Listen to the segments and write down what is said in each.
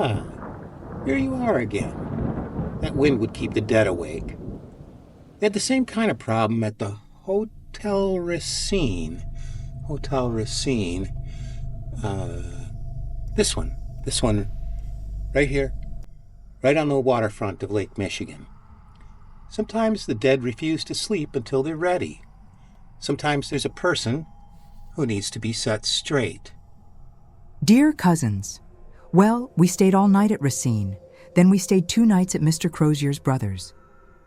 Ah, here you are again. That wind would keep the dead awake. They had the same kind of problem at the Hotel Racine. Hotel Racine. This one, right here, right on the waterfront of Lake Michigan. Sometimes the dead refuse to sleep until they're ready. Sometimes there's a person who needs to be set straight. Dear cousins, well, we stayed all night at Racine. Then we stayed 2 nights at Mr. Crozier's brother's.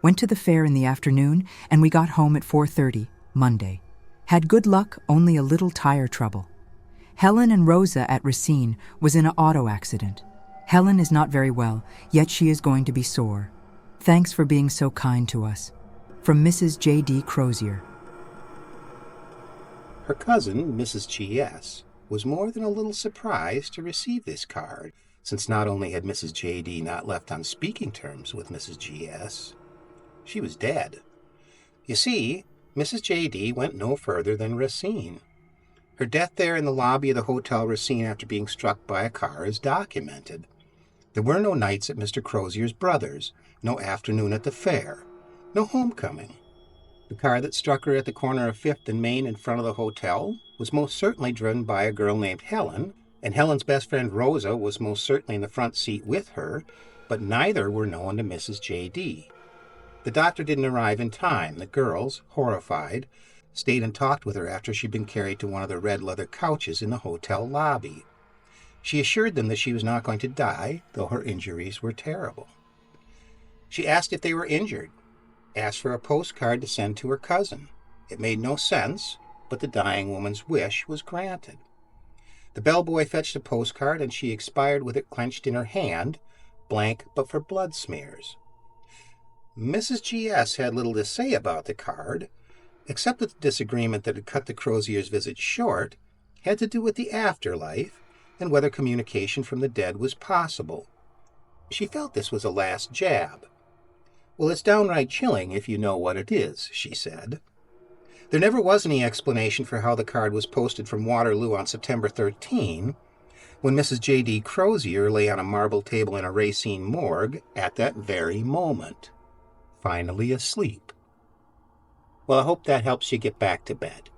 Went to the fair in the afternoon, and we got home at 4:30, Monday. Had good luck, only a little tire trouble. Helen and Rosa at Racine was in an auto accident. Helen is not very well, yet she is going to be sore. Thanks for being so kind to us. From Mrs. J.D. Crozier. Her cousin, Mrs. G.S., was more than a little surprised to receive this card, since not only had Mrs. J.D. not left on speaking terms with Mrs. G.S., she was dead. You see, Mrs. J.D. went no further than Racine. Her death there in the lobby of the Hotel Racine after being struck by a car is documented. There were no nights at Mr. Crozier's brother's, no afternoon at the fair, no homecoming. The car that struck her at the corner of 5th and Main in front of the hotel was most certainly driven by a girl named Helen, and Helen's best friend Rosa was most certainly in the front seat with her, but neither were known to Mrs. J.D. The doctor didn't arrive in time. The girls, horrified, stayed and talked with her after she'd been carried to one of the red leather couches in the hotel lobby. She assured them that she was not going to die, though her injuries were terrible. She asked if they were injured, asked for a postcard to send to her cousin. It made no sense, but the dying woman's wish was granted. The bellboy fetched a postcard, and she expired with it clenched in her hand, blank but for blood smears. Mrs. G.S. had little to say about the card, except that the disagreement that had cut the Crozier's visit short had to do with the afterlife and whether communication from the dead was possible. She felt this was a last jab. Well, it's downright chilling if you know what it is, she said. There never was any explanation for how the card was posted from Waterloo on September 13, when Mrs. J.D. Crozier lay on a marble table in a Racine morgue at that very moment, finally asleep. Well, I hope that helps you get back to bed.